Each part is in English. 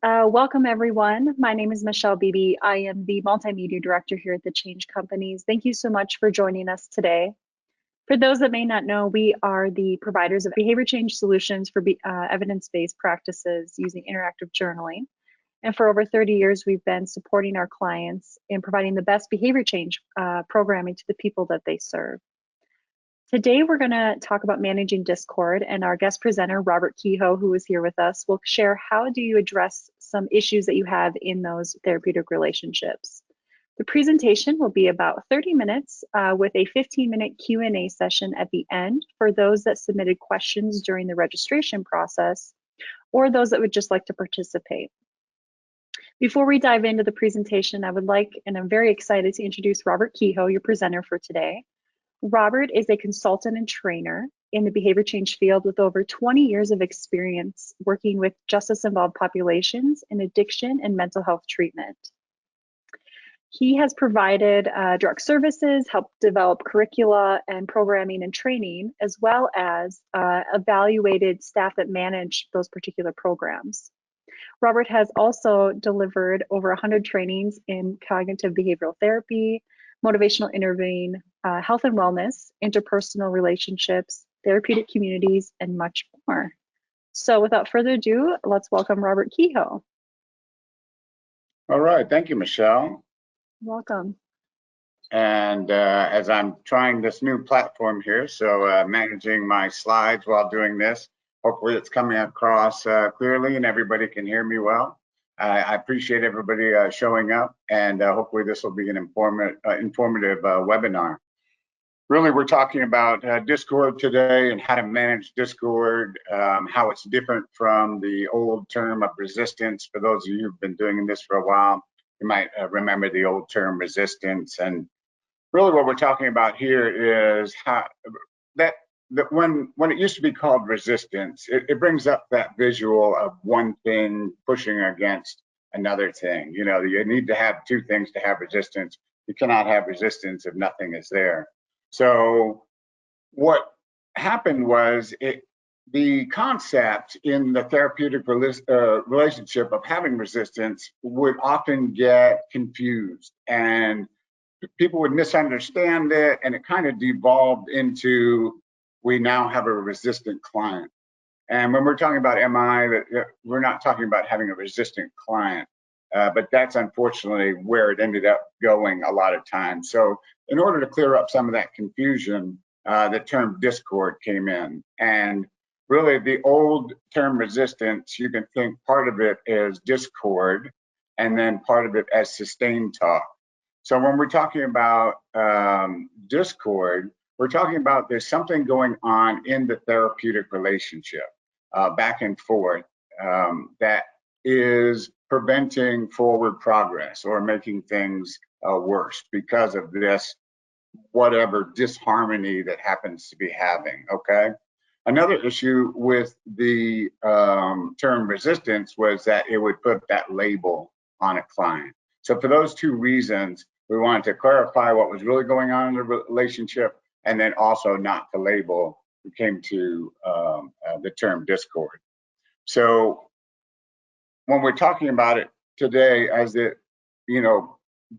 Welcome everyone. My name is Michelle Beebe. I am the Multimedia Director here at the Change Companies. Thank you so much for joining us today. For those that may not know, we are the providers of behavior change solutions for evidence-based practices using interactive journaling. And for over 30 years, we've been supporting our clients in providing the best behavior change programming to the people that they serve. Today, we're going to talk about managing discord, and our guest presenter, Robert Kehoe, who is here with us, will share how do you address some issues that you have in those therapeutic relationships. The presentation will be about 30 minutes with a 15-minute Q&A session at the end for those that submitted questions during the registration process or those that would just like to participate. Before we dive into the presentation, I would like, and I'm very excited to introduce Robert Kehoe, your presenter for today. Robert is a consultant and trainer in the behavior change field with over 20 years of experience working with justice-involved populations in addiction and mental health treatment. He has provided direct services, helped develop curricula and programming and training, as well as evaluated staff that manage those particular programs. Robert has also delivered over 100 trainings in cognitive behavioral therapy, motivational interviewing, health and wellness, interpersonal relationships, therapeutic communities, and much more. So without further ado, let's welcome Robert Kehoe. All right, thank you, Michelle. Welcome. And as I'm trying this new platform here, so managing my slides while doing this, hopefully it's coming across clearly and everybody can hear me well. I appreciate everybody showing up, and hopefully this will be an informative webinar. Really, we're talking about Discord today and how to manage Discord, how it's different from the old term of resistance. For those of you who've been doing this for a while, you might remember the old term resistance. And really what we're talking about here is how that when it used to be called resistance, it brings up that visual of one thing pushing against another thing. You know, you need to have two things to have resistance. You cannot have resistance if nothing is there. So what happened was the concept in the therapeutic relationship of having resistance would often get confused, and people would misunderstand it, and it kind of devolved into we now have a resistant client. And when we're talking about MI, we're not talking about having a resistant client, but that's unfortunately where it ended up going a lot of times. So in order to clear up some of that confusion, the term discord came in. And really the old term resistance, you can think part of it is discord, and then part of it as sustained talk. So when we're talking about discord, we're talking about there's something going on in the therapeutic relationship, back and forth, that is preventing forward progress or making things worse because of this whatever disharmony that happens to be having, okay? Another issue with the term resistance was that it would put that label on a client. So for those two reasons, we wanted to clarify what was really going on in the relationship, and then also not to label. We came to the term discord. So when we're talking about it today, as it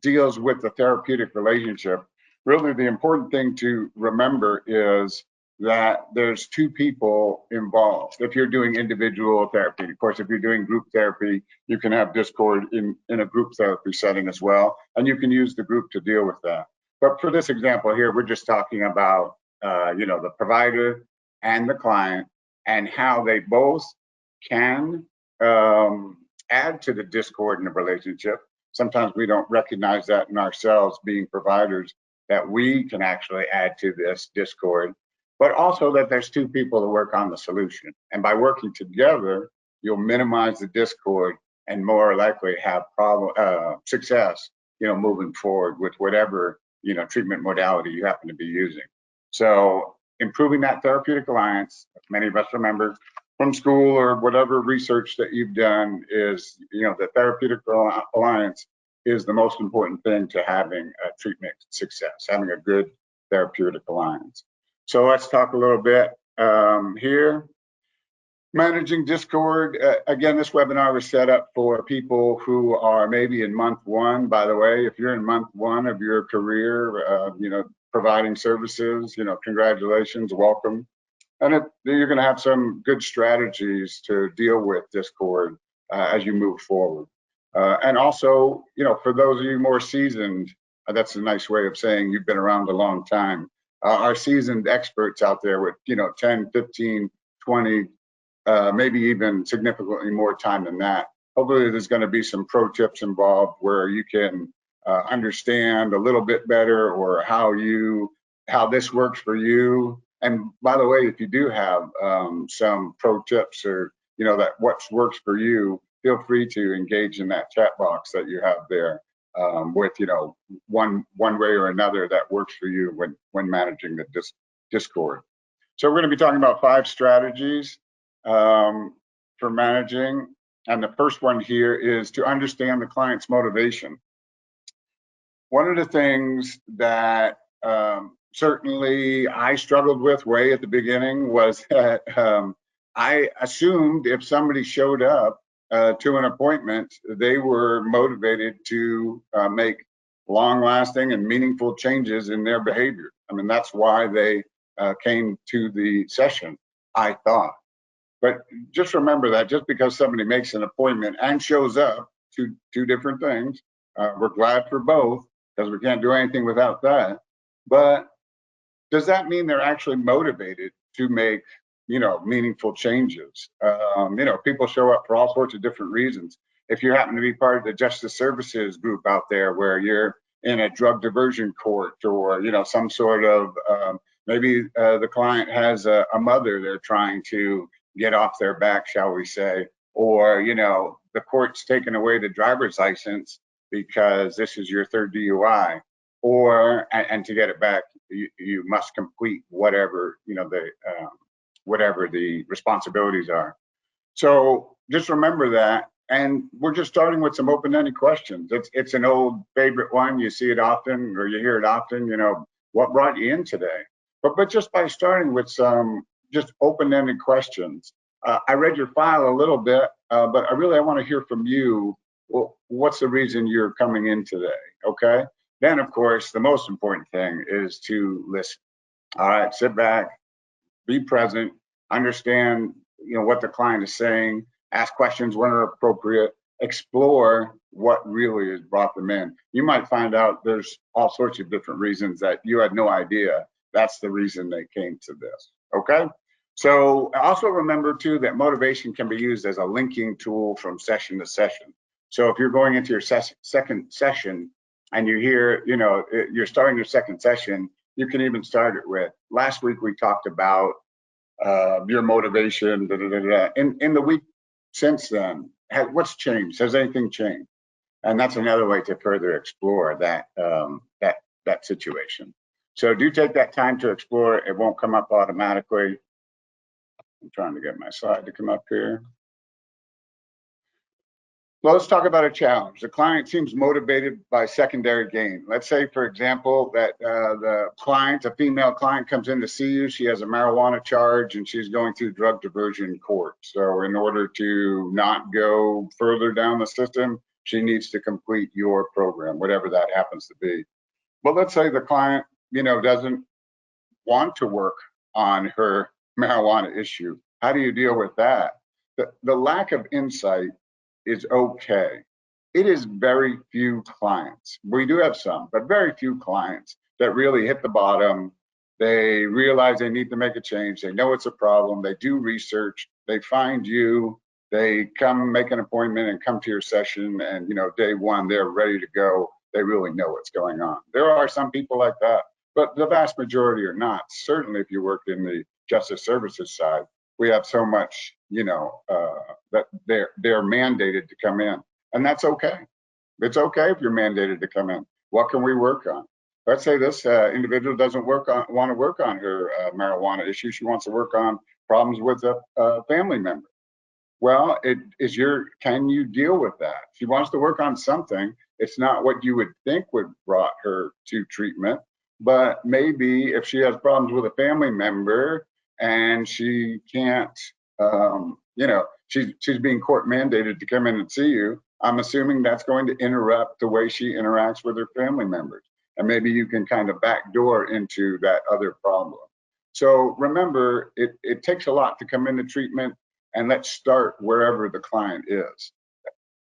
deals with the therapeutic relationship, really the important thing to remember is that there's two people involved. If you're doing individual therapy, of course, if you're doing group therapy, you can have discord in a group therapy setting as well, and you can use the group to deal with that. But for this example here, we're just talking about the provider and the client and how they both can add to the discord in the relationship. Sometimes we don't recognize that in ourselves being providers, that we can actually add to this discord, but also that there's two people to work on the solution. And by working together, you'll minimize the discord and more likely have success, moving forward with whatever, treatment modality you happen to be using. So improving that therapeutic alliance, many of us remember from school or whatever research that you've done, is, the therapeutic alliance is the most important thing to having a treatment success, having a good therapeutic alliance. So let's talk a little bit here. Managing Discord. Again, this webinar was set up for people who are maybe in month one. By the way, if you're in month one of your career, providing services, congratulations, welcome. And you're going to have some good strategies to deal with Discord as you move forward. And also, for those of you more seasoned, that's a nice way of saying you've been around a long time. Our seasoned experts out there with, 10, 15, 20, maybe even significantly more time than that. Hopefully there's going to be some pro tips involved where you can understand a little bit better or how this works for you. And by the way, if you do have some pro tips or that what works for you, feel free to engage in that chat box that you have there with one way or another that works for you when managing the Discord. So we're going to be talking about 5 strategies for managing. And the first one here is to understand the client's motivation. One of the things that certainly I struggled with way at the beginning was that I assumed if somebody showed up to an appointment, they were motivated to make long-lasting and meaningful changes in their behavior. I mean, that's why they came to the session, I thought. But just remember that just because somebody makes an appointment and shows up to two different things, we're glad for both because we can't do anything without that. But does that mean they're actually motivated to make, meaningful changes? People show up for all sorts of different reasons. If you happen to be part of the justice services group out there where you're in a drug diversion court or, some sort of, maybe the client has a mother they're trying to get off their back, shall we say, or, the court's taken away the driver's license because this is your 3rd DUI, or, and to get it back, you must complete whatever, whatever the responsibilities are. So just remember that. And we're just starting with some open-ended questions. It's an old favorite one. You see it often, or you hear it often, what brought you in today? But just by starting with some just open-ended questions. I read your file a little bit, but I want to hear from you. Well, what's the reason you're coming in today? Okay. Then, of course, the most important thing is to listen. All right, sit back, be present, understand, what the client is saying, ask questions when appropriate, explore what really has brought them in. You might find out there's all sorts of different reasons that you had no idea that's the reason they came to this. Okay. So also remember too that motivation can be used as a linking tool from session to session. So if you're going into your second session and you hear, you're starting your second session, you can even start it with, last week we talked about your motivation, In the week since then, what's changed? Has anything changed? And that's another way to further explore that situation. So do take that time to explore. It won't come up automatically. I'm trying to get my slide to come up here. Well, let's talk about a challenge. The client seems motivated by secondary gain. Let's say, for example, that the client, a female client, comes in to see you. She has a marijuana charge and she's going through drug diversion court. So in order to not go further down the system, she needs to complete your program, whatever that happens to be. But let's say the client, doesn't want to work on her marijuana issue. How do you deal with that? The lack of insight is okay. It is very few clients. We do have some, but very few clients that really hit the bottom. They realize they need to make a change. They know it's a problem. They do research. They find you. They come make an appointment and come to your session. And, day one, they're ready to go. They really know what's going on. There are some people like that, but the vast majority are not. Certainly, if you work in the justice services side, we have so much, that they're mandated to come in, and that's okay. It's okay if you're mandated to come in. What can we work on? Let's say this individual doesn't want to work on her marijuana issue. She wants to work on problems with a family member. Well, can you deal with that? She wants to work on something. It's not what you would think would brought her to treatment, but maybe if she has problems with a family member and she can't she's being court mandated to come in and see you. I'm assuming that's going to interrupt the way she interacts with her family members. And maybe you can kind of backdoor into that other problem. So remember, it takes a lot to come into treatment, and let's start wherever the client is,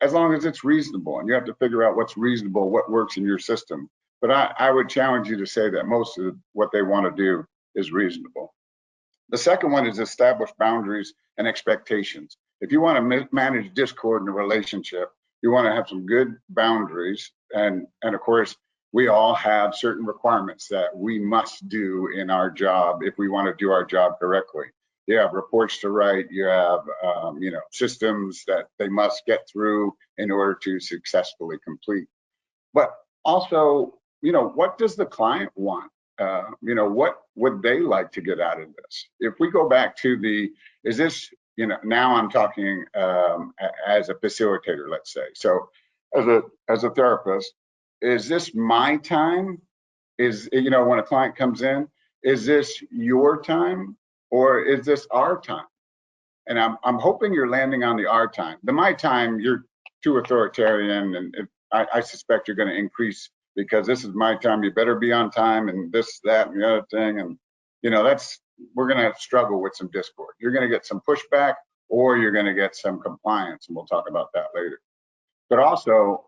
as long as it's reasonable. And you have to figure out what's reasonable, what works in your system. But I would challenge you to say that most of what they want to do is reasonable. The second one is establish boundaries and expectations. If you want to manage discord in a relationship, you want to have some good boundaries. And of course, we all have certain requirements that we must do in our job if we want to do our job correctly. You have reports to write, you have systems that they must get through in order to successfully complete. But also, what does the client want? What would they like to get out of this? If we go back to is this, now I'm talking as a facilitator, let's say. So as a therapist, is this my time? When a client comes in, is this your time or is this our time? And I'm hoping you're landing on the our time. The my time, you're too authoritarian, and I suspect you're going to increase because this is my time. You better be on time, and this, that, and the other thing. And we're going to struggle with some discord. You're going to get some pushback, or you're going to get some compliance, and we'll talk about that later. But also,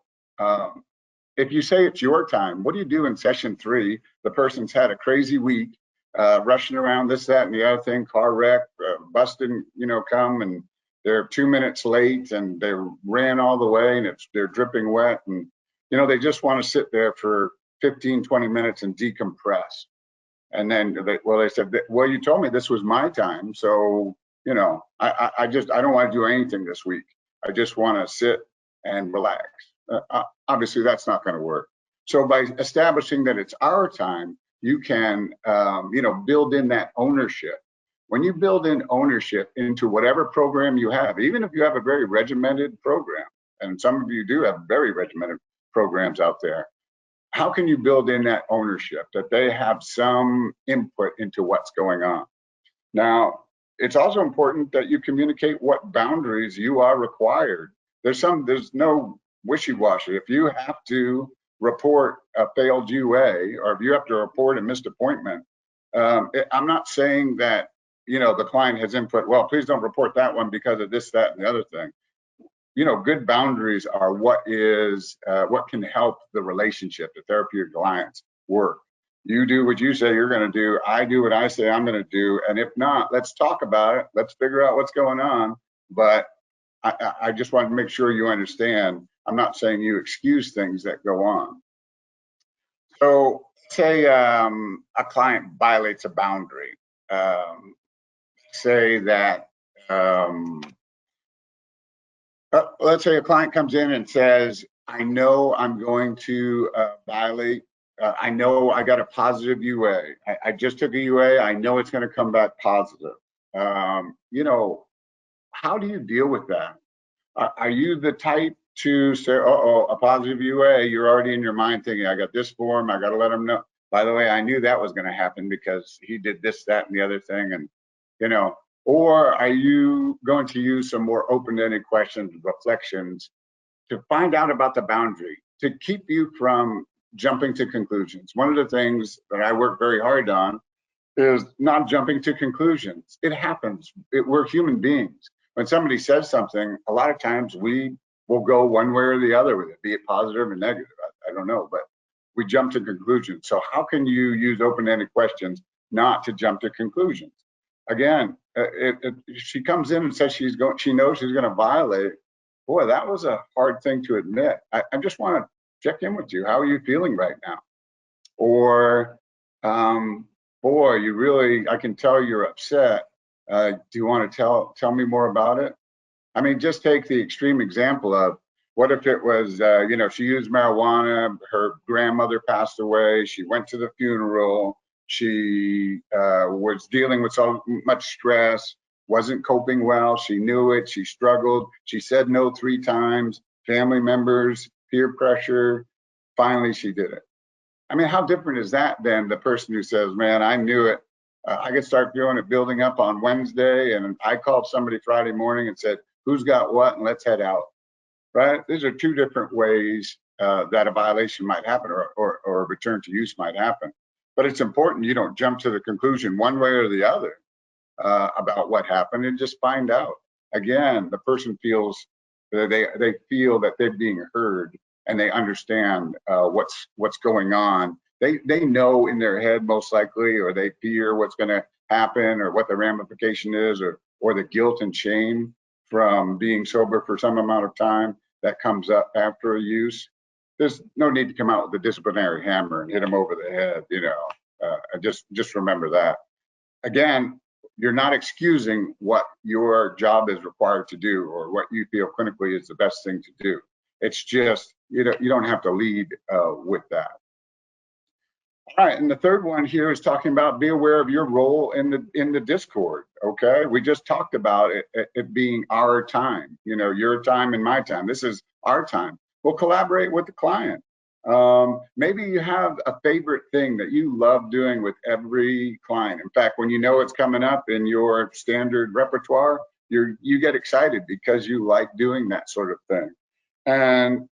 if you say it's your time, what do you do in session 3? The person's had a crazy week, rushing around this, that, and the other thing, car wreck, bus didn't, come, and they're 2 minutes late, and they ran all the way, and they're dripping wet, and they just want to sit there for 15, 20 minutes and decompress. And then they said, well, you told me this was my time, so I don't want to do anything this week. I just want to sit and relax. Obviously, that's not going to work. So by establishing that it's our time, you can, build in that ownership. When you build in ownership into whatever program you have, even if you have a very regimented program, and some of you do have very regimented programs out there, how can you build in that ownership, that they have some input into what's going on? Now, it's also important that you communicate what boundaries you are required. There's no wishy-washy. If you have to report a failed UA, or if you have to report a missed appointment, I'm not saying that the client has input, well, please don't report that one because of this, that, and the other thing. Good boundaries are what can help the relationship, the therapeutic alliance, work. You do what you say you're going to do. I do what I say I'm going to do. And if not, let's talk about it. Let's figure out what's going on. But I just want to make sure you understand, I'm not saying you excuse things that go on. So say a client violates a boundary. Say that, let's say a client comes in and says, I know I'm going to violate, I know I got a positive UA. I just took a UA, I know it's going to come back positive. How do you deal with that? Are you the type to say, a positive UA, you're already in your mind thinking, I got this form, I got to let him know. By the way, I knew that was going to happen because he did this, that, and the other thing. And, or are you going to use some more open-ended questions, reflections to find out about the boundary, to keep you from jumping to conclusions? One of the things that I work very hard on is not jumping to conclusions. It happens. We're human beings. When somebody says something, a lot of times we will go one way or the other with it, be it positive or negative. I don't know, but we jump to conclusions. So how can you use open-ended questions not to jump to conclusions? Again, if she comes in and says she knows she's going to violate, boy, that was a hard thing to admit. I just want to check in with you. How are you feeling right now? Or, boy, I can tell you're upset. Do you want to tell me more about it? I mean, just take the extreme example of what if it was, she used marijuana, her grandmother passed away, she went to the funeral, she was dealing with so much stress, wasn't coping well, she knew it, she struggled, she said no 3 times, family members, peer pressure, finally she did it. I mean, how different is that than the person who says, man, I knew it, I could start feeling it building up on Wednesday, and I called somebody Friday morning and said, "Who's got what?" and let's head out. Right? These are two different ways that a violation might happen, or a return to use might happen. But it's important you don't jump to the conclusion one way or the other about what happened, and just find out. Again, the person feels they feel that they're being heard, and they understand what's going on. They know in their head most likely, or they fear what's going to happen, or what the ramification is, or the guilt and shame from being sober for some amount of time that comes up after a use. There's no need to come out with a disciplinary hammer and hit them over the head. Just remember that. Again, you're not excusing what your job is required to do, or what you feel clinically is the best thing to do. It's just you don't have to lead with that. All right, and the third one here is talking about be aware of your role in the Discord. Okay, we just talked about it being our time. Your time and my time. This is our time. We'll collaborate with the client. Maybe you have a favorite thing that you love doing with every client. In fact, when you know it's coming up in your standard repertoire, you get excited because you like doing that sort of thing. And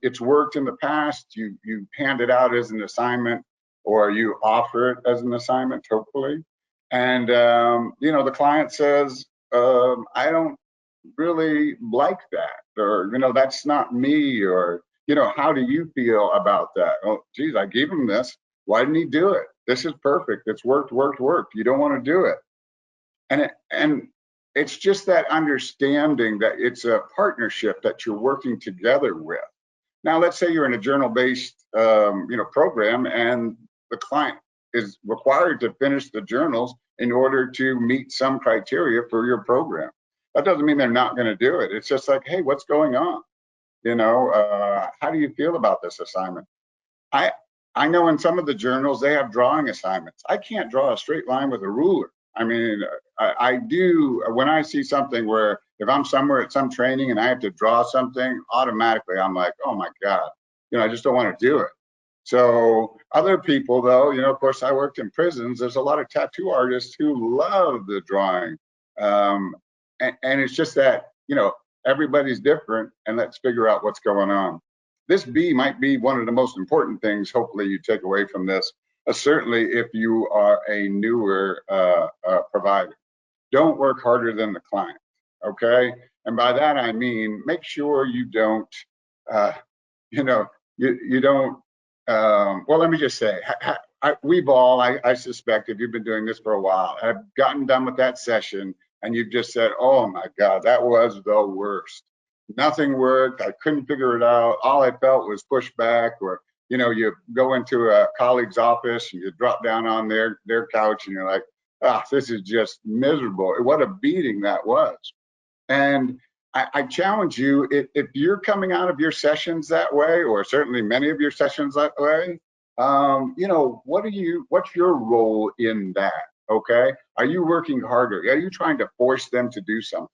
it's worked in the past. You hand it out as an assignment, or you offer it as an assignment, hopefully. And the client says, I don't really like that, or that's not me, or how do you feel about that? Oh, geez, I gave him this. Why didn't he do it? This is perfect. It's worked. You don't want to do it. And it's just that understanding that it's a partnership that you're working together with. Now, let's say you're in a journal-based program, and the client is required to finish the journals in order to meet some criteria for your program. That doesn't mean they're not going to do it. It's just like, hey, what's going on? How do you feel about this assignment? I I know in some of the journals they have drawing assignments. I can't draw a straight line with a ruler. I mean, I do when I see something where if I'm somewhere at some training and I have to draw something, automatically I'm like, oh my God, I just don't want to do it. So other people though, of course I worked in prisons. There's a lot of tattoo artists who love the drawing. And it's just that, everybody's different, and let's figure out what's going on. This B might be one of the most important things, hopefully, you take away from this, certainly if you are a newer provider. Don't work harder than the client, okay? And by that, I mean, make sure you don't, uh, you know, you don't, well, let me just say, we've all, I suspect, if you've been doing this for a while, have gotten done with that session and you've just said, oh my God, that was the worst. Nothing worked. I couldn't figure it out. All I felt was pushback, or, you go into a colleague's office and you drop down on their couch and you're like, ah, this is just miserable. What a beating that was. And I challenge you, if you're coming out of your sessions that way, or certainly many of your sessions that way, what's your role in that? Okay. Are you working harder? Are you trying to force them to do something?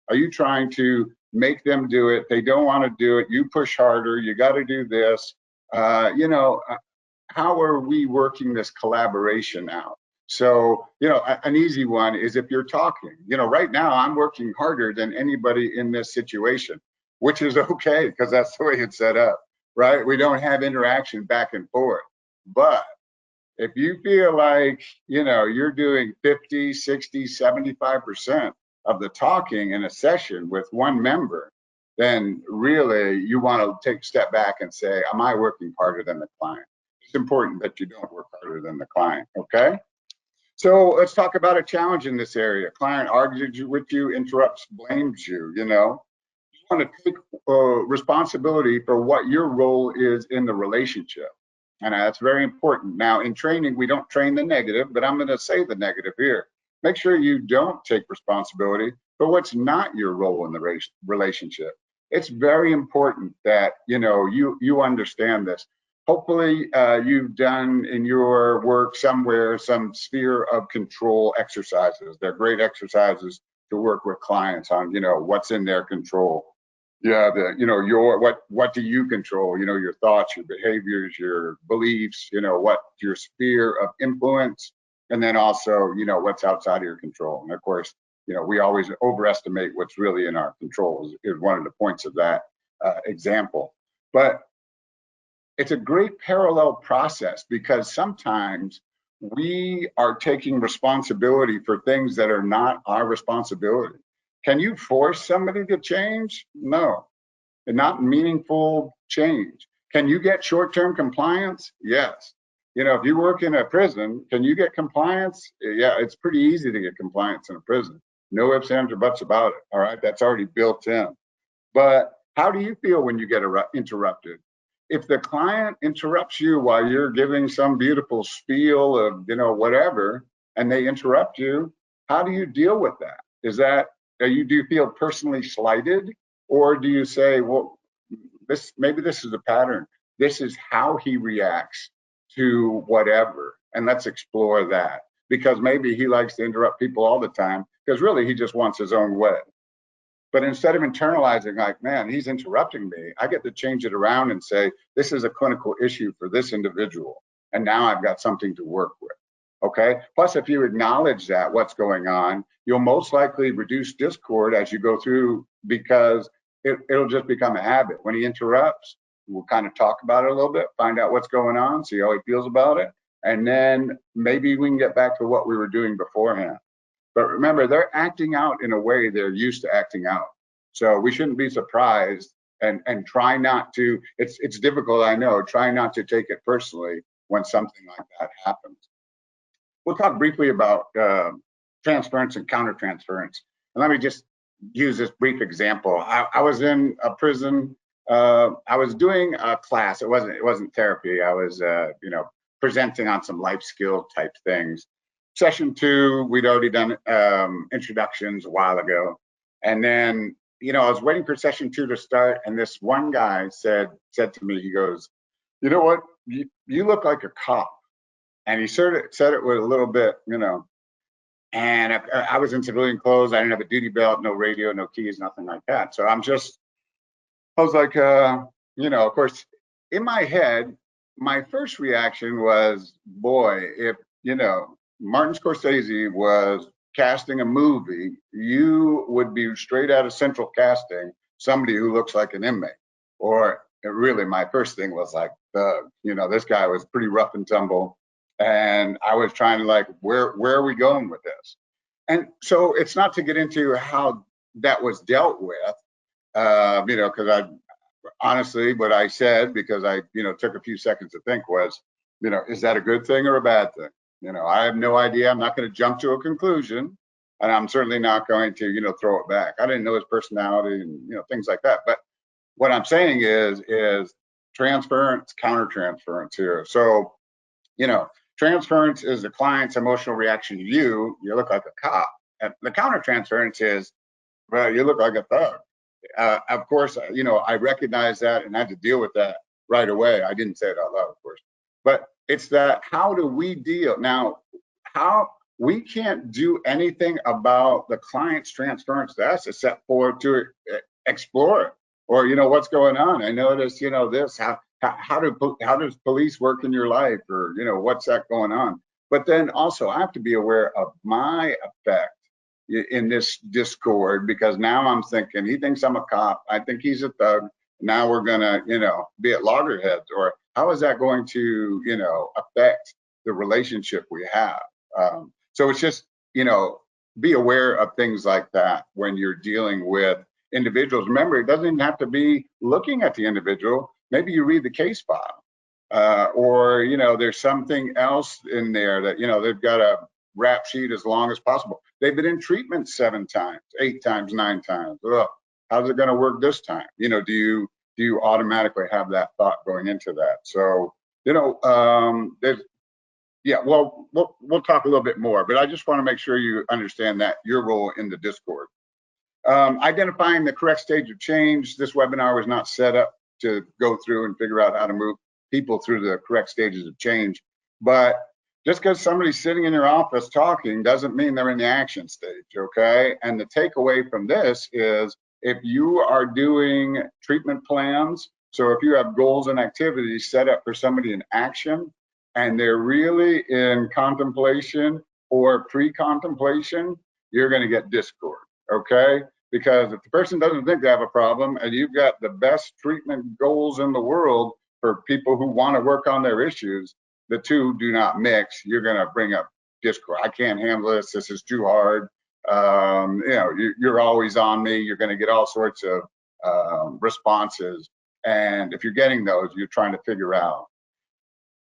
Are you trying to make them do it? They don't want to do it. You push harder. You got to do this. How are we working this collaboration out? So, an easy one is if you're talking, right now I'm working harder than anybody in this situation, which is okay because that's the way it's set up, right? We don't have interaction back and forth. But if you feel like, you're doing 50, 60, 75% of the talking in a session with one member, then really you want to take a step back and say, am I working harder than the client? It's important that you don't work harder than the client, okay? So let's talk about a challenge in this area. Client argues with you, interrupts, blames you, You want to take responsibility for what your role is in the relationship. And that's very important. Now, in training, we don't train the negative, but I'm going to say the negative here. Make sure you don't take responsibility for what's not your role in the relationship. It's very important that, you understand this. Hopefully, you've done in your work somewhere some sphere of control exercises. They're great exercises to work with clients on, what's in their control. Yeah, your what do you control? Your thoughts, your behaviors, your beliefs. What your sphere of influence. And then also, what's outside of your control. And of course, we always overestimate what's really in our control is one of the points of that example. But it's a great parallel process because sometimes we are taking responsibility for things that are not our responsibility. Can you force somebody to change? No, and not meaningful change. Can you get short-term compliance? Yes. If you work in a prison, can you get compliance? Yeah, it's pretty easy to get compliance in a prison. No ifs, ands, or buts about it. All right, that's already built in. But how do you feel when you get interrupted? If the client interrupts you while you're giving some beautiful spiel of, whatever, and they interrupt you, how do you deal with that? Do you feel personally slighted? Or do you say, well, maybe this is a pattern. This is how he reacts to whatever. And let's explore that. Because maybe he likes to interrupt people all the time, because really he just wants his own way. But instead of internalizing, like, man, he's interrupting me, I get to change it around and say, this is a clinical issue for this individual. And now I've got something to work with. Okay. Plus, if you acknowledge that what's going on, you'll most likely reduce discord as you go through, because it'll just become a habit. When he interrupts, we'll kind of talk about it a little bit, find out what's going on, see how he feels about it. And then maybe we can get back to what we were doing beforehand. But remember, they're acting out in a way they're used to acting out. So we shouldn't be surprised, and try not to, it's difficult, I know, try not to take it personally when something like that happens. We'll talk briefly about transference and countertransference. And let me just use this brief example. I was in a prison. I was doing a class. It wasn't therapy. I was presenting on some life skill type things. Session 2, we'd already done introductions a while ago. And then, I was waiting for session 2 to start, and this one guy said to me, he goes, you know what, you look like a cop. And he said it with a little bit, and I was in civilian clothes. I didn't have a duty belt, no radio, no keys, nothing like that. So I was like, of course, in my head, my first reaction was, boy, if, Martin Scorsese was casting a movie, you would be straight out of central casting somebody who looks like an inmate. Or really, my first thing was like, this guy was pretty rough and tumble. And I was trying to like, where are we going with this? And so it's not to get into how that was dealt with, because I honestly, what I said, because I, took a few seconds to think, was, is that a good thing or a bad thing? I have no idea. I'm not going to jump to a conclusion, and I'm certainly not going to, throw it back. I didn't know his personality and, things like that. But what I'm saying is transference, countertransference here. So, transference is the client's emotional reaction to you. You look like a cop. And the countertransference is, well, you look like a thug. Of course, I recognize that and had to deal with that right away. I didn't say it out loud, of course. But it's that, how do we deal? Now, how we can't do anything about the client's transference to us except for to explore it, or what's going on. I notice this. How does police work in your life, or what's that going on? But then also I have to be aware of my effect in this discord, because now I'm thinking he thinks I'm a cop. I think he's a thug. Now we're gonna be at loggerheads, or how is that going to affect the relationship we have? So it's just be aware of things like that when you're dealing with individuals. Remember, it doesn't even have to be looking at the individual. Maybe you read the case file, or there's something else in there that they've got a rap sheet as long as possible. They've been in treatment 7 times, 8 times, 9 times. Ugh, how's it going to work this time? Do you automatically have that thought going into that? So there's well, we'll talk a little bit more, but I just want to make sure you understand that your role in the Discord. Identifying the correct stage of change. This webinar was not set up to go through and figure out how to move people through the correct stages of change. But just because somebody's sitting in your office talking doesn't mean they're in the action stage, okay? And the takeaway from this is, if you are doing treatment plans, so if you have goals and activities set up for somebody in action, and they're really in contemplation or pre-contemplation, you're going to get discord, okay? Because if the person doesn't think they have a problem and you've got the best treatment goals in the world for people who want to work on their issues, the two do not mix. You're going to bring up discord. I can't handle this. This is too hard. You're always on me. You're going to get all sorts of responses. And if you're getting those, you're trying to figure out.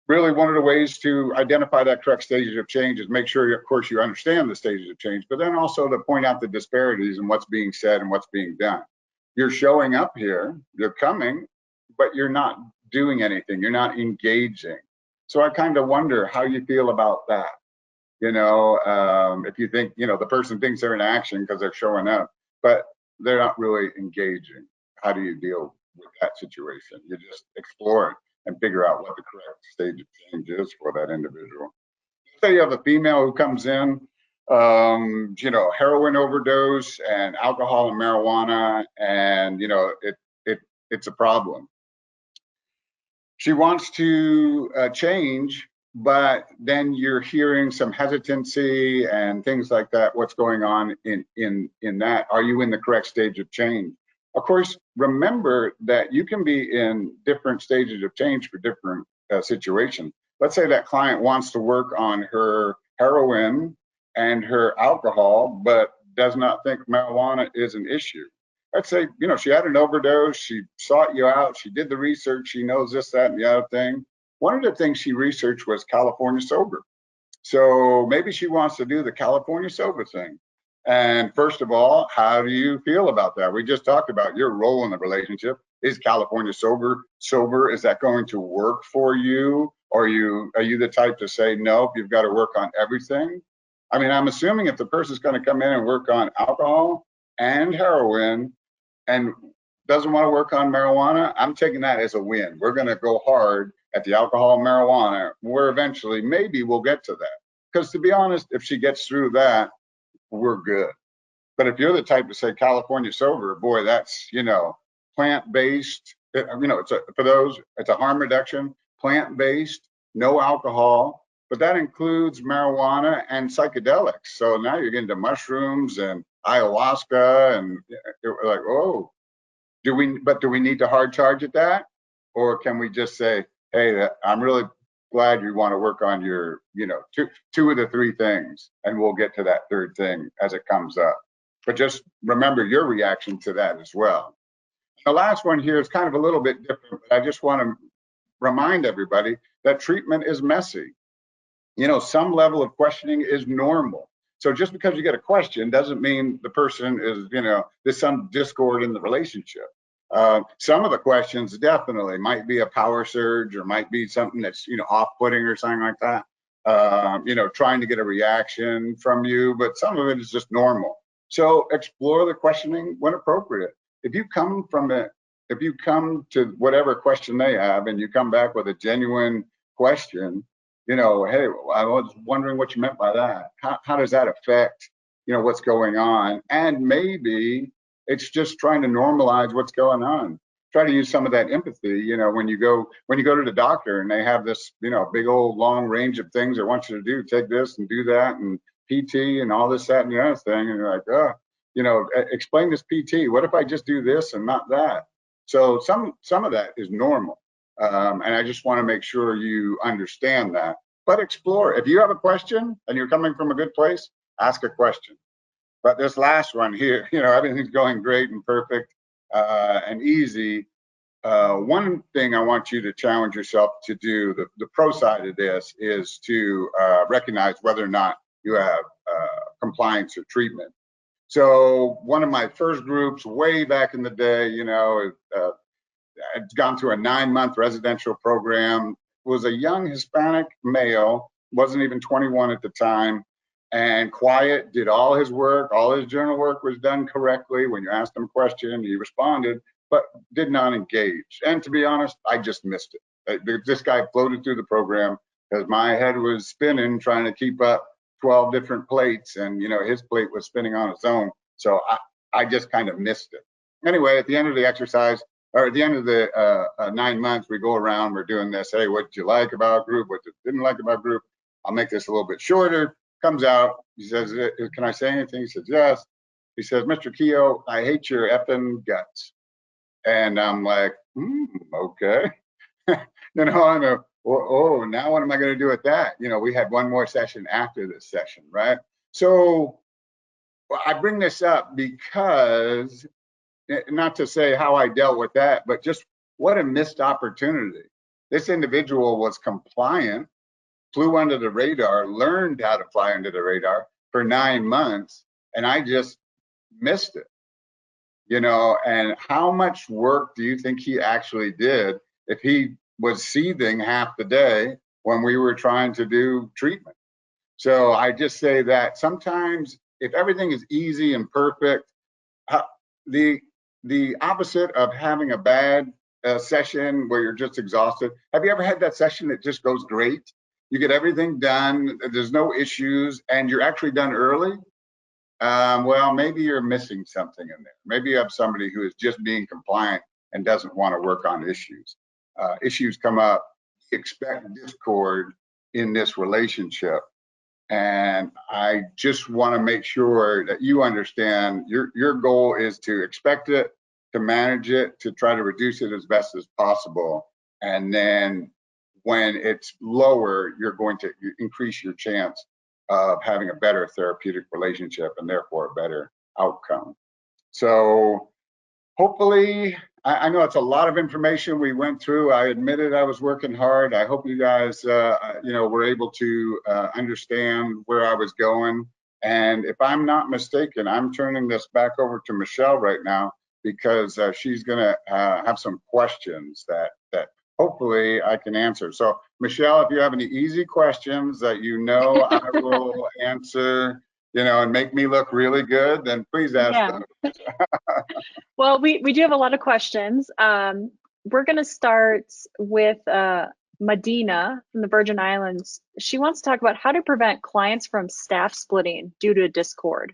Really, one of the ways to identify that correct stages of change is make sure, of course, you understand the stages of change, but then also to point out the disparities in what's being said and what's being done. You're showing up here, you're coming, but you're not doing anything. You're not engaging. So I kind of wonder how you feel about that. If you think, the person thinks they're in action because they're showing up, but they're not really engaging. How do you deal with that situation? You just explore it and figure out what the correct stage of change is for that individual. Say you have a female who comes in, heroin overdose and alcohol and marijuana, and it's a problem. She wants to change, but then you're hearing some hesitancy and things like that. What's going on in that? Are you in the correct stage of change? Of course, remember that you can be in different stages of change for different situations. Let's say that client wants to work on her heroin and her alcohol, but does not think marijuana is an issue. Let's say, she had an overdose, she sought you out, she did the research, she knows this, that, and the other thing. One of the things she researched was California sober. So maybe she wants to do the California sober thing. And first of all, how do you feel about that? We just talked about your role in the relationship. Is California sober? Is that going to work for you? Or are you the type to say, nope, you've got to work on everything? I mean, I'm assuming if the person's going to come in and work on alcohol and heroin and doesn't want to work on marijuana, I'm taking that as a win. We're going to go hard at the alcohol and marijuana, where eventually maybe we'll get to that. Because to be honest, if she gets through that, we're good. But if you're the type to say California sober, boy, that's, plant-based, it's a harm reduction, plant-based, no alcohol, but that includes marijuana and psychedelics. So now you're getting to mushrooms and ayahuasca, and we're like, oh, do we need to hard charge at that? Or can we just say, hey, I'm really glad you want to work on your, two of the three things, and we'll get to that third thing as it comes up. But just remember your reaction to that as well. The last one here is kind of a little bit different, but I just want to remind everybody that treatment is messy. Some level of questioning is normal. So just because you get a question doesn't mean the person is, there's some discord in the relationship. Some of the questions definitely might be a power surge, or might be something that's, off-putting or something like that. Trying to get a reaction from you, but some of it is just normal. So explore the questioning when appropriate. If you come to whatever question they have and you come back with a genuine question, hey, I was wondering what you meant by that. How does that affect, what's going on? And maybe it's just trying to normalize what's going on. Try to use some of that empathy, when you go to the doctor and they have this, big old long range of things they want you to do, take this and do that, and PT and all this, that, and the other thing. And you're like, oh, explain this PT. What if I just do this and not that? So some of that is normal. And I just want to make sure you understand that. But explore. If you have a question and you're coming from a good place, ask a question. But this last one here, everything's going great and perfect and easy. One thing I want you to challenge yourself to do, the pro side of this, is to recognize whether or not you have compliance or treatment. So one of my first groups way back in the day, I'd gone through a 9-month residential program, was a young Hispanic male, wasn't even 21 at the time, and quiet, did all his work, all his journal work was done correctly. When you asked him a question, he responded, but did not engage. And to be honest, I just missed it. This guy floated through the program because my head was spinning trying to keep up 12 different plates, and his plate was spinning on its own. So I just kind of missed it. Anyway, at the end of the exercise, or at the end of the 9 months, we go around, we're doing this. Hey, what did you like about a group? What you didn't like about a group? I'll make this a little bit shorter. Comes out, he says, can I say anything? He says, yes. He says, Mr. Keogh, I hate your effing guts. And I'm like, okay. I know, now what am I going to do with that? We had one more session after this session, right? So I bring this up because, not to say how I dealt with that, but just what a missed opportunity. This individual was compliant, flew under the radar, learned how to fly under the radar for 9 months, and I just missed it. And how much work do you think he actually did if he was seething half the day when we were trying to do treatment? So I just say that sometimes if everything is easy and perfect, the the opposite of having a bad session where you're just exhausted. Have you ever had that session that just goes great? You get everything done, there's no issues, and you're actually done early? Well, maybe you're missing something in there. Maybe you have somebody who is just being compliant and doesn't want to work on issues. Issues come up, expect discord in this relationship. And I just want to make sure that you understand your goal is to expect it, to manage it, to try to reduce it as best as possible. And then when it's lower, you're going to increase your chance of having a better therapeutic relationship and therefore a better outcome. So hopefully, I know it's a lot of information we went through. I admitted I was working hard. I hope you guys, were able to understand where I was going. And if I'm not mistaken, I'm turning this back over to Michelle right now because she's going to have some questions that hopefully I can answer. So Michelle, if you have any easy questions that I will answer, and make me look really good, then please ask Yeah. them. Well, we do have a lot of questions. We're going to start with Medina from the Virgin Islands. She wants to talk about how to prevent clients from staff splitting due to discord.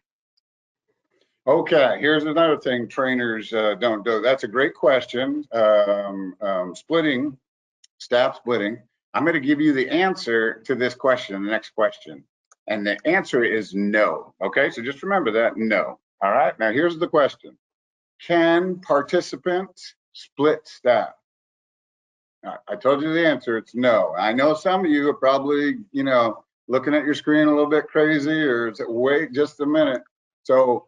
Okay, here's another thing trainers don't do. That's a great question. Splitting, staff splitting. I'm going to give you the answer to this question, the next question. And the answer is no. Okay, so just remember that, no. All right, now here's the question. Can participants split staff? I told you the answer, it's no. I know some of you are probably, looking at your screen a little bit crazy, or wait just a minute. So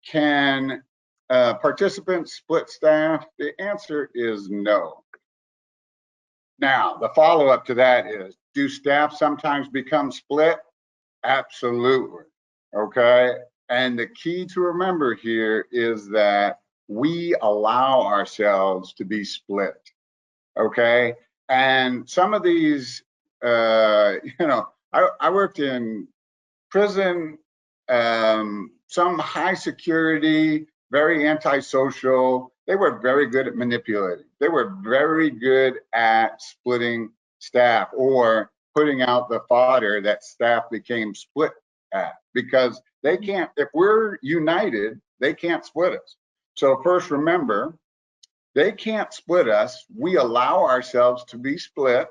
can participants split staff? The answer is no. Now, the follow-up to that is, do staff sometimes become split? Absolutely. Okay. And the key to remember here is that we allow ourselves to be split. Okay. And some of these, I worked in prison, some high security, very antisocial. They were very good at manipulating. They were very good at splitting staff or putting out the fodder that staff became split at, because they can't, if we're united, they can't split us. So first remember, they can't split us. We allow ourselves to be split.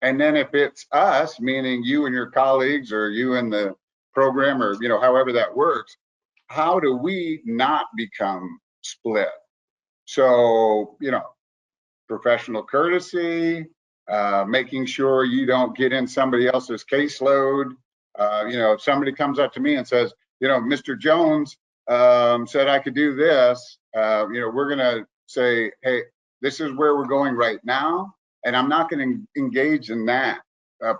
And then if it's us, meaning you and your colleagues or you in the program or, however that works, how do we not become split? So, professional courtesy, making sure you don't get in somebody else's caseload. If somebody comes up to me and says, Mr. Jones said I could do this, we're going to say, hey, this is where we're going right now. And I'm not going to engage in that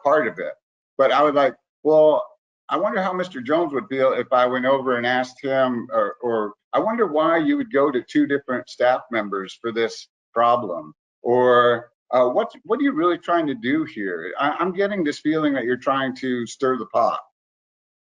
part of it. But I would like, well, I wonder how Mr. Jones would feel if I went over and asked him, or I wonder why you would go to 2 different staff members for this problem. Or what are you really trying to do here? I'm getting this feeling that you're trying to stir the pot,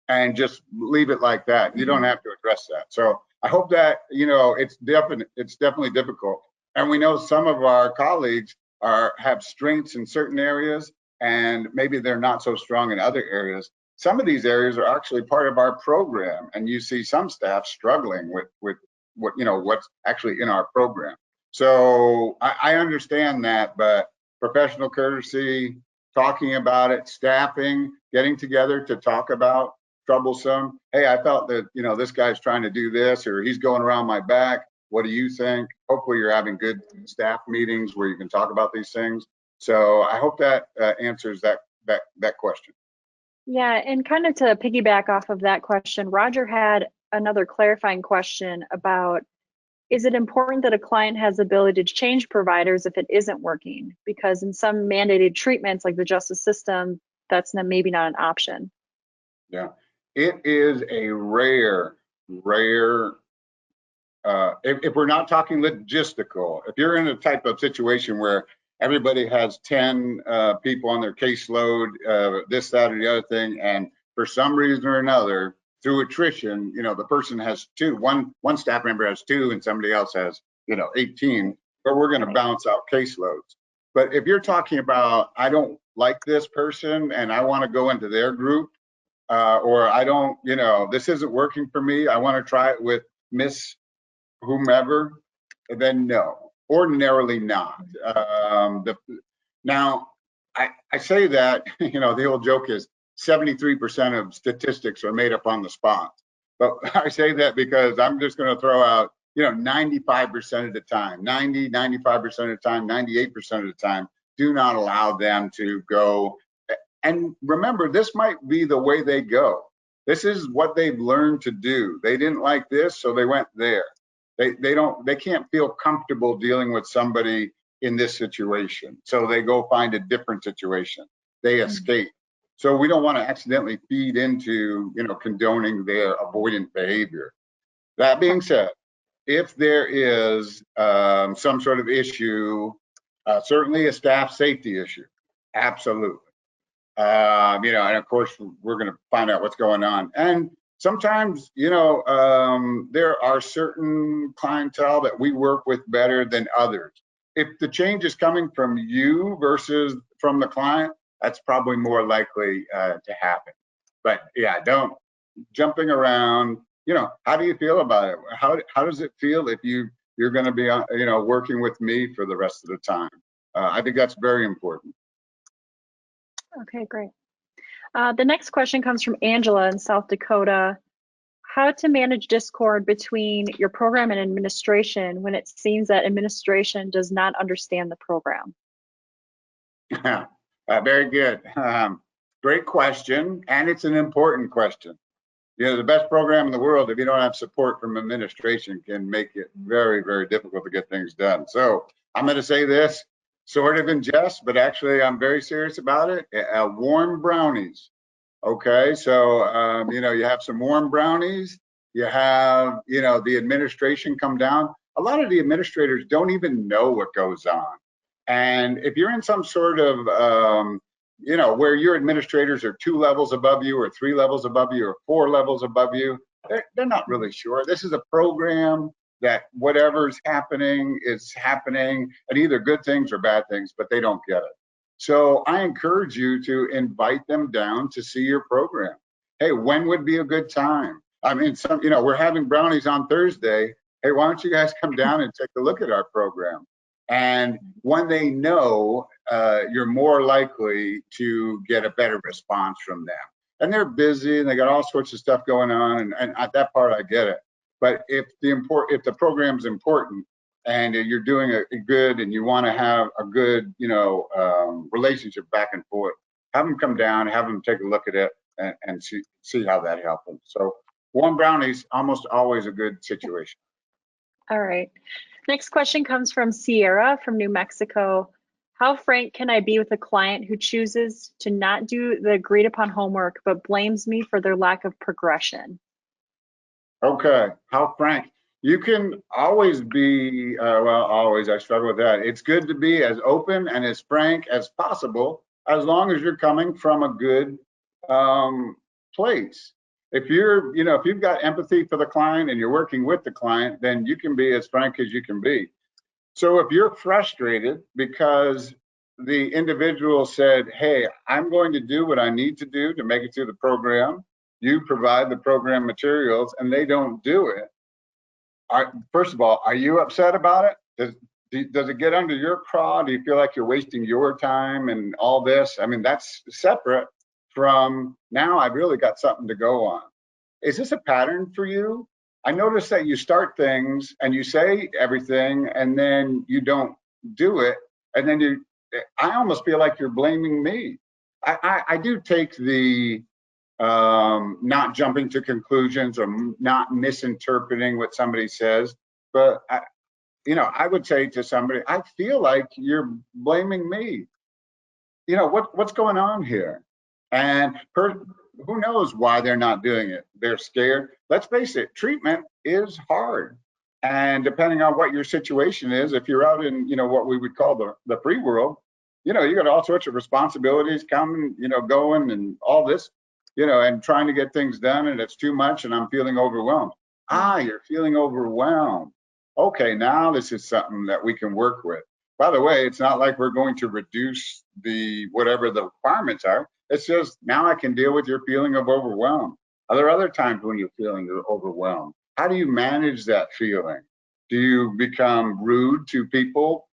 and just leave it like that. You don't have to address that. So I hope that, it's definitely difficult. And we know some of our colleagues have strengths in certain areas, and maybe they're not so strong in other areas. Some of these areas are actually part of our program, and you see some staff struggling with what's actually in our program. So I understand that, but professional courtesy, talking about it, staffing, getting together to talk about troublesome. Hey, I felt that, this guy's trying to do this, or he's going around my back. What do you think? Hopefully you're having good staff meetings where you can talk about these things. So I hope that answers that question. Yeah, and kind of to piggyback off of that question, Roger had another clarifying question about, is it important that a client has the ability to change providers if it isn't working? Because in some mandated treatments like the justice system, that's maybe not an option. Yeah, it is a rare. If we're not talking logistical, if you're in a type of situation where everybody has 10 people on their caseload, this, that, or the other thing, and for some reason or another, through attrition, the person has two, one staff member has two, and somebody else has, 18, but we're going to balance out caseloads. But if you're talking about, I don't like this person and I want to go into their group, or I don't, this isn't working for me, I want to try it with Miss whomever, then no, ordinarily not. Now, I say that, the old joke is 73% of statistics are made up on the spot. But I say that because I'm just going to throw out, 95% of the time, 95% of the time, 98% of the time, do not allow them to go. And remember, this might be the way they go. This is what they've learned to do. They didn't like this, so they went there. They can't feel comfortable dealing with somebody in this situation, so they go find a different situation. They escape. So we don't want to accidentally feed into, condoning their avoidant behavior. That being said, if there is some sort of issue, certainly a staff safety issue, absolutely. And of course, we're going to find out what's going on. And sometimes, there are certain clientele that we work with better than others. If the change is coming from you versus from the client, that's probably more likely to happen. But yeah, don't jumping around. How do you feel about it? How does it feel if you're going to be, working with me for the rest of the time? I think that's very important. Okay, great. The next question comes from Angela in South Dakota. How to manage discord between your program and administration when it seems that administration does not understand the program? Very good. Great question, and it's an important question. The best program in the world, if you don't have support from administration, can make it very, very difficult to get things done. So I'm going to say this sort of in jest, but actually I'm very serious about it. Warm brownies. Okay, so you have some warm brownies. You have the administration come down. A lot of the administrators don't even know what goes on, and if you're in some sort of where your administrators are 2 levels above you, or 3 levels above you, or 4 levels above you, they're not really sure. This is a program that whatever's happening is happening, and either good things or bad things, but they don't get it. So I encourage you to invite them down to see your program. Hey, when would be a good time? I mean, we're having brownies on Thursday. Hey, why don't you guys come down and take a look at our program? And when they know, you're more likely to get a better response from them. And they're busy and they got all sorts of stuff going on. And at that part, I get it. But if the program's important, and you're doing a good, and you want to have a good, relationship back and forth, have them come down, have them take a look at it, and see how that helps them. So warm brownies, almost always a good situation. All right. Next question comes from Sierra from New Mexico. How frank can I be with a client who chooses to not do the agreed upon homework but blames me for their lack of progression? Okay, how frank? You can always be, always, I struggle with that. It's good to be as open and as frank as possible, as long as you're coming from a good place. If if you've got empathy for the client and you're working with the client, then you can be as frank as you can be. So if you're frustrated because the individual said, hey, I'm going to do what I need to do to make it through the program, you provide the program materials and they don't do it. First of all, are you upset about it? does it get under your craw? Do you feel like you're wasting your time and all this? I mean, that's separate from now I've really got something to go on. Is this a pattern for you? I notice that you start things and you say everything and then you don't do it. And then I almost feel like you're blaming me. I do take the not jumping to conclusions or not misinterpreting what somebody says. But I would say to somebody, I feel like you're blaming me. What's going on here? And who knows why they're not doing it? They're scared. Let's face it, treatment is hard. And depending on what your situation is, if you're out in, what we would call the free world, you got all sorts of responsibilities coming, going and all this, and trying to get things done, and it's too much and I'm feeling overwhelmed. You're feeling overwhelmed. Okay, now this is something that we can work with. By the way, it's not like we're going to reduce the whatever the requirements are. It's just now I can deal with your feeling of overwhelm. Are there other times when you're feeling overwhelmed? How do you manage that feeling? Do you become rude to people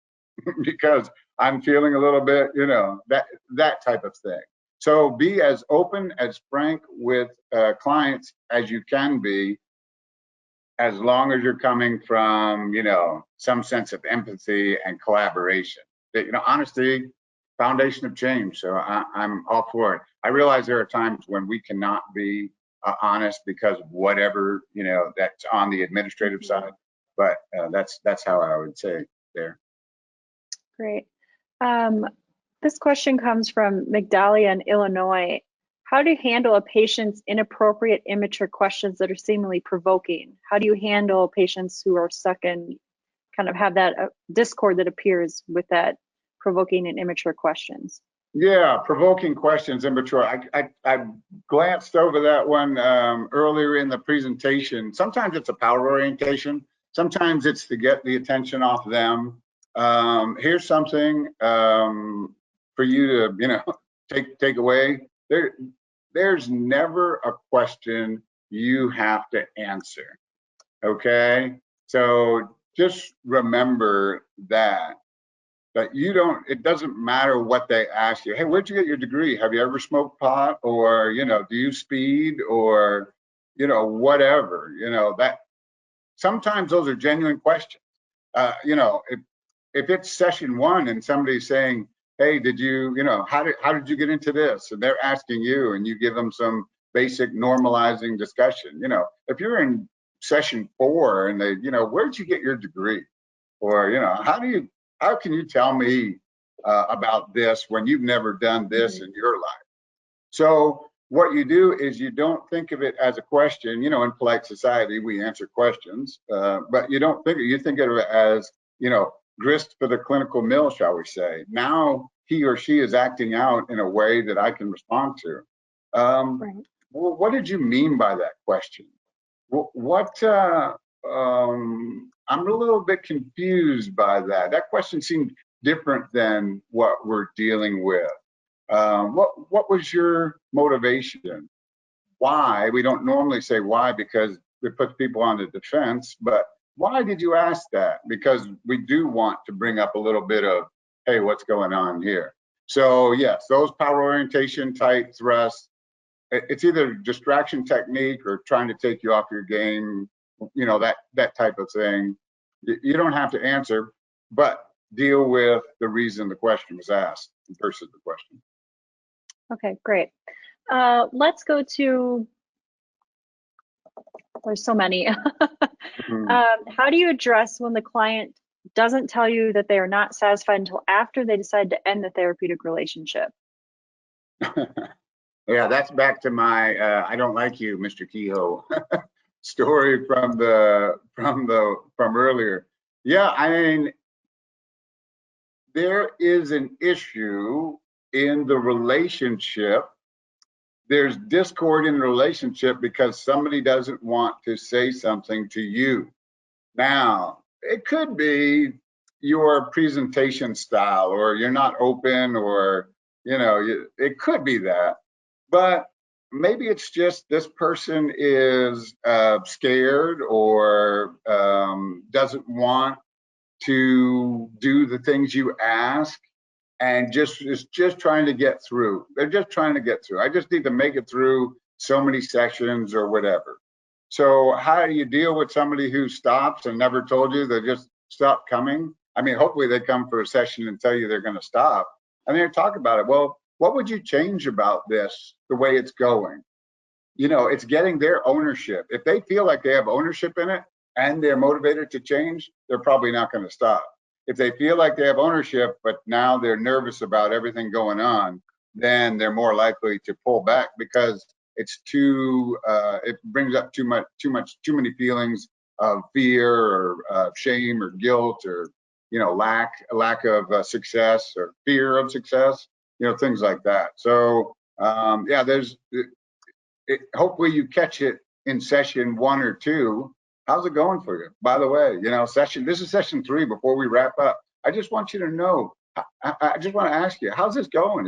because I'm feeling a little bit, that type of thing. So be as open, as frank with clients as you can be, as long as you're coming from, some sense of empathy and collaboration. Honesty, foundation of change. So I'm all for it. I realize there are times when we cannot be honest because of whatever, that's on the administrative side. But that's how I would say there. Great. This question comes from Migdalia in Illinois. How do you handle a patient's inappropriate, immature questions that are seemingly provoking? How do you handle patients who are stuck in kind of have that discord that appears with that provoking and immature questions? Yeah, provoking questions, immature. I glanced over that one earlier in the presentation. Sometimes it's a power orientation. Sometimes it's to get the attention off them. Here's something for you to, take away. There's never a question you have to answer. Okay, so just remember that it doesn't matter what they ask you. Hey, where'd you get your degree? Have you ever smoked pot? Or, do you speed? Or, whatever, that sometimes those are genuine questions. If it's session one and somebody's saying, hey, did you, how did you get into this? And they're asking you and you give them some basic normalizing discussion. If you're in session 4 and they, where'd you get your degree? Or, how can you tell me about this when you've never done this in your life? So what you do is you don't think of it as a question. In polite society, we answer questions, but you don't think you think of it as, grist for the clinical mill, shall we say. Now he or she is acting out in a way that I can respond to. Right. Well, what did you mean by that question? What I'm a little bit confused by that. That question seemed different than what we're dealing with. What was your motivation? Why? We don't normally say why because it puts people on the defense, but why did you ask that? Because we do want to bring up a little bit of, hey, what's going on here? So yes, those power orientation type thrusts, it's either distraction technique or trying to take you off your game, that type of thing. You don't have to answer, but deal with the reason the question was asked versus the question. Okay, great. Let's go to, there's so many. How do you address when the client doesn't tell you that they are not satisfied until after they decide to end the therapeutic relationship? Yeah, that's back to my I don't like you, Mr. Kehoe story from earlier. Yeah, I mean, there is an issue in the relationship. There's discord in the relationship because somebody doesn't want to say something to you. Now, it could be your presentation style, or you're not open, or it could be that. But maybe it's just this person is scared or doesn't want to do the things you ask and just trying to get through. They're just trying to get through. I just need to make it through so many sessions or whatever. So how do you deal with somebody who stops and never told you they just stop coming? I mean, hopefully they come for a session and tell you they're going to stop and then talk about it. Well, what would you change about this, the way it's going? It's getting their ownership. If they feel like they have ownership in it and they're motivated to change, they're probably not going to stop. If they feel like they have ownership, but now they're nervous about everything going on, then they're more likely to pull back because it's it brings up too many feelings of fear or shame or guilt or, lack of success or fear of success, things like that. So, yeah, hopefully you catch it in session 1 or 2. How's it going for you? By the way, this is session 3 before we wrap up. I just want you to know, I just want to ask you, how's this going?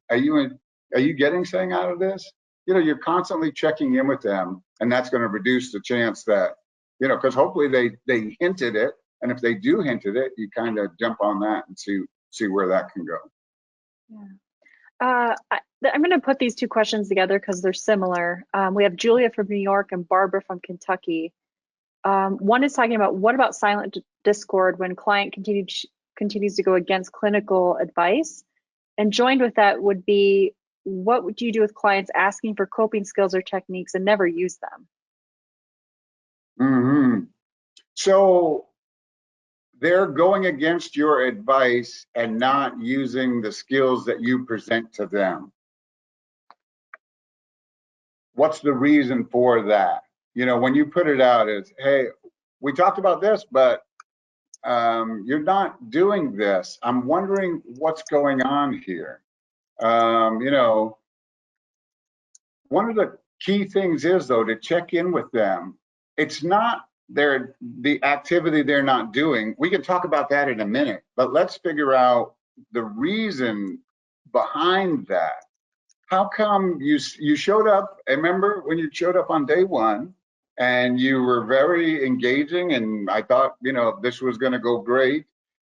Are you getting something out of this? You're constantly checking in with them, and that's going to reduce the chance that, because hopefully they hinted it. And if they do hint at it, you kind of jump on that and see where that can go. Yeah. I'm going to put these two questions together because they're similar. We have Julia from New York and Barbara from Kentucky. One is talking about, what about silent discord when client continues to go against clinical advice? And joined with that would be, what would you do with clients asking for coping skills or techniques and never use them? Mm-hmm. So they're going against your advice and not using the skills that you present to them. What's the reason for that? When you put it out as, hey, we talked about this, but you're not doing this. I'm wondering what's going on here. One of the key things is, though, to check in with them. It's not the activity they're not doing. We can talk about that in a minute, but let's figure out the reason behind that. How come you showed up? I remember when you showed up on day 1 and you were very engaging, and I thought, this was going to go great.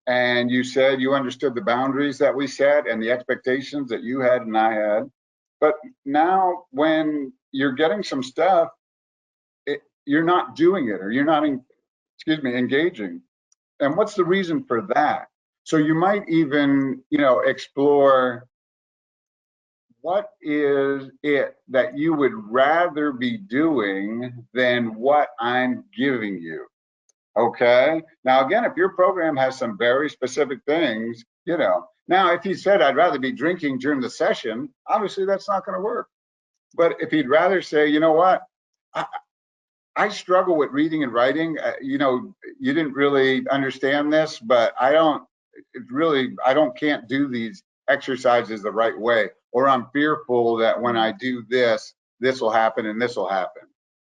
And you said you understood the boundaries that we set and the expectations that you had and I had. But now when you're getting some stuff, you're not doing it, or you're not, engaging. And what's the reason for that? So you might even, explore, what is it that you would rather be doing than what I'm giving you? Okay. Now, again, if your program has some very specific things, now if he said, I'd rather be drinking during the session, obviously that's not going to work. But if he'd rather say, you know what, I struggle with reading and writing. You didn't really understand this, but I can't do these exercises the right way, or I'm fearful that when I do this, this will happen and this will happen.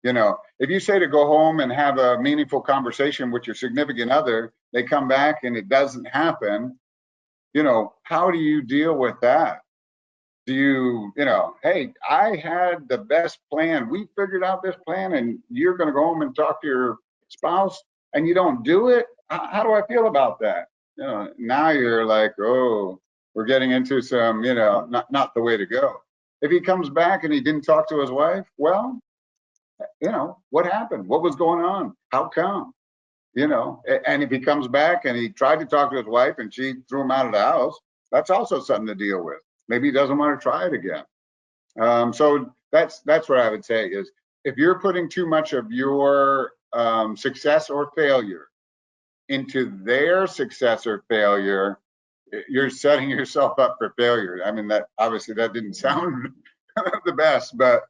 If you say to go home and have a meaningful conversation with your significant other, they come back and it doesn't happen, how do you deal with that? Do you, hey, I had the best plan. We figured out this plan, and you're going to go home and talk to your spouse and you don't do it? How do I feel about that? Now you're like, oh, we're getting into some, not the way to go. If he comes back and he didn't talk to his wife, well, what happened? What was going on? How come? And if he comes back and he tried to talk to his wife and she threw him out of the house, that's also something to deal with. Maybe he doesn't want to try it again. So that's what I would say is, if you're putting too much of your success or failure into their success or failure, you're setting yourself up for failure. I mean, that obviously that didn't sound the best, but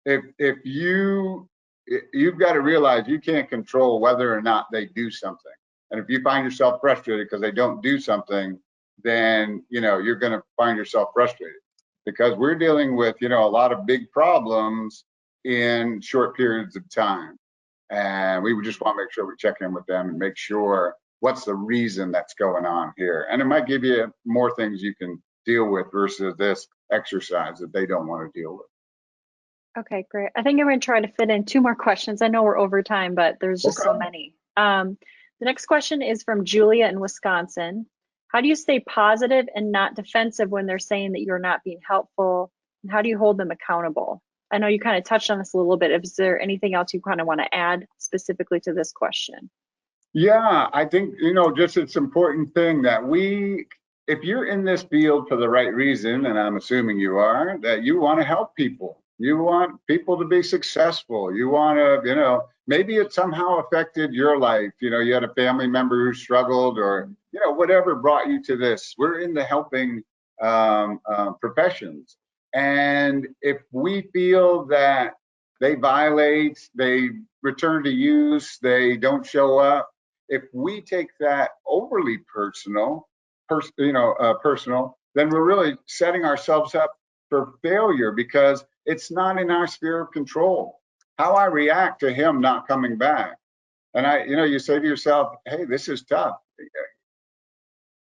if you've got to realize you can't control whether or not they do something. And if you find yourself frustrated because they don't do something, then you're going to find yourself frustrated, because we're dealing with a lot of big problems in short periods of time, and we would just want to make sure we check in with them and make sure what's the reason that's going on here. And it might give you more things you can deal with versus this exercise that they don't want to deal with. Okay, great. I think I'm going to try to fit in 2 more questions. I know we're over time, but there's just so many. The next question is from Julia in Wisconsin. How do you stay positive and not defensive when they're saying that you're not being helpful? And how do you hold them accountable? I know you kind of touched on this a little bit. Is there anything else you kind of want to add specifically to this question? Yeah, I think, just it's important thing that if you're in this field for the right reason, and I'm assuming you are, that you want to help people. You want people to be successful. You want to, maybe it somehow affected your life. You had a family member who struggled or, whatever brought you to this. We're in the helping professions. And if we feel that they violate, they return to use, they don't show up, if we take that overly personal, then we're really setting ourselves up for failure because it's not in our sphere of control. How I react to him not coming back. And you say to yourself, hey, this is tough.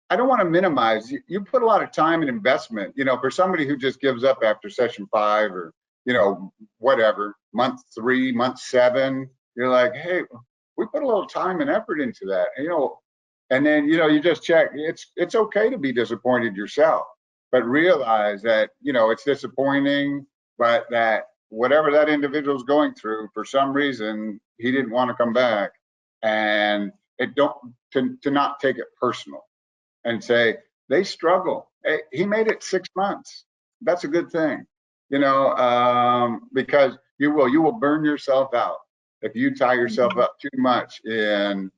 I don't want to minimize. You put a lot of time and investment, for somebody who just gives up after session 5 or, whatever, month 3, month 7, you're like, hey, we put a little time and effort into that, and then, you just check. It's okay to be disappointed yourself, but realize that, it's disappointing, but that whatever that individual's going through, for some reason, he didn't want to come back, and to not take it personal and say they struggle. Hey, he made it 6 months. That's a good thing, because you will burn yourself out if you tie yourself up too much. And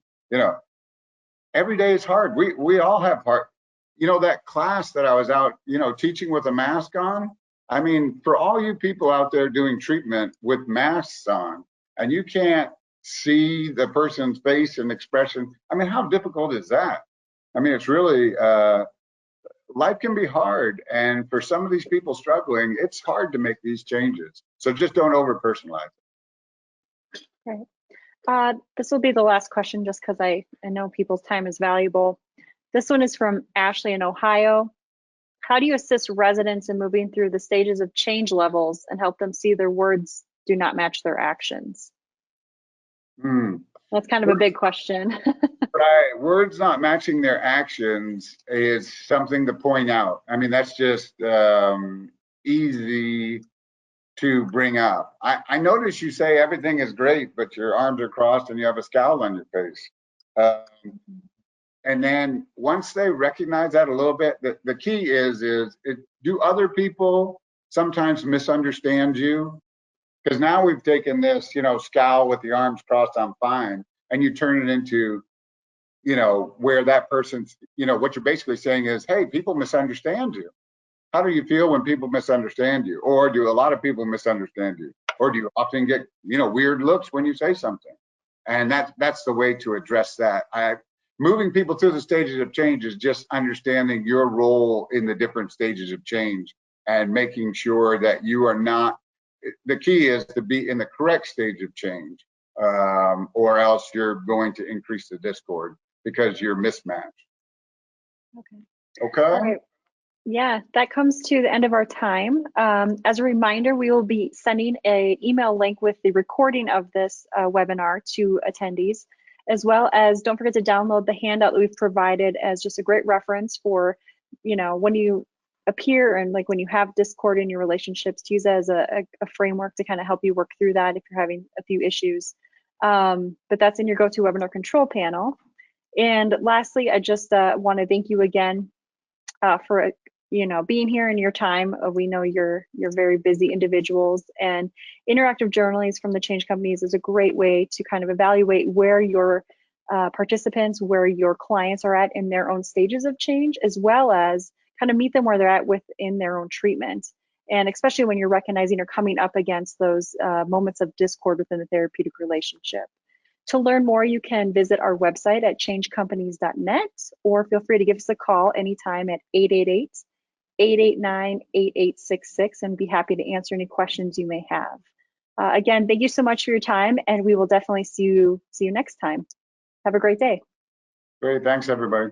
every day is hard. We all have hard. That class that I was out, teaching with a mask on. I mean, for all you people out there doing treatment with masks on, and you can't see the person's face and expression. I mean, how difficult is that? I mean, it's really, life can be hard. And for some of these people struggling, it's hard to make these changes. So just don't over personalize. Right. This will be the last question just because I know people's time is valuable. This one is from Ashley in Ohio. How do you assist residents in moving through the stages of change levels and help them see their words do not match their actions? That's kind of a big question. Right. Words not matching their actions is something to point out. I mean, that's just easy to bring up. I notice you say everything is great, but your arms are crossed and you have a scowl on your face. And then once they recognize that a little bit, the key is do other people sometimes misunderstand you? Because now we've taken this, scowl with the arms crossed, I'm fine, and you turn it into, where that person's, what you're basically saying is, hey, people misunderstand you. How do you feel when people misunderstand you? Or do a lot of people misunderstand you? Or do you often get, weird looks when you say something? And that's the way to address that. Moving people through the stages of change is just understanding your role in the different stages of change and making sure that you are not, the key is to be in the correct stage of change, or else you're going to increase the discord because you're mismatched. Okay. Okay. All right. Yeah, that comes to the end of our time. As a reminder, we will be sending an email link with the recording of this webinar to attendees, as well as don't forget to download the handout that we've provided as just a great reference for, when you appear and like when you have discord in your relationships, to use as a framework to kind of help you work through that if you're having a few issues. But that's in your GoToWebinar control panel. And lastly, I just want to thank you again for being here in your time. We know you're very busy individuals, and interactive journaling from the Change Companies is a great way to kind of evaluate where your participants, where your clients are at in their own stages of change, as well as kind of meet them where they're at within their own treatment. And especially when you're recognizing or coming up against those moments of discord within the therapeutic relationship. To learn more, you can visit our website at changecompanies.net, or feel free to give us a call anytime at 888-889-8866 and be happy to answer any questions you may have. Again, thank you so much for your time, and we will definitely see you next time. Have a great day. Great. Thanks, everybody.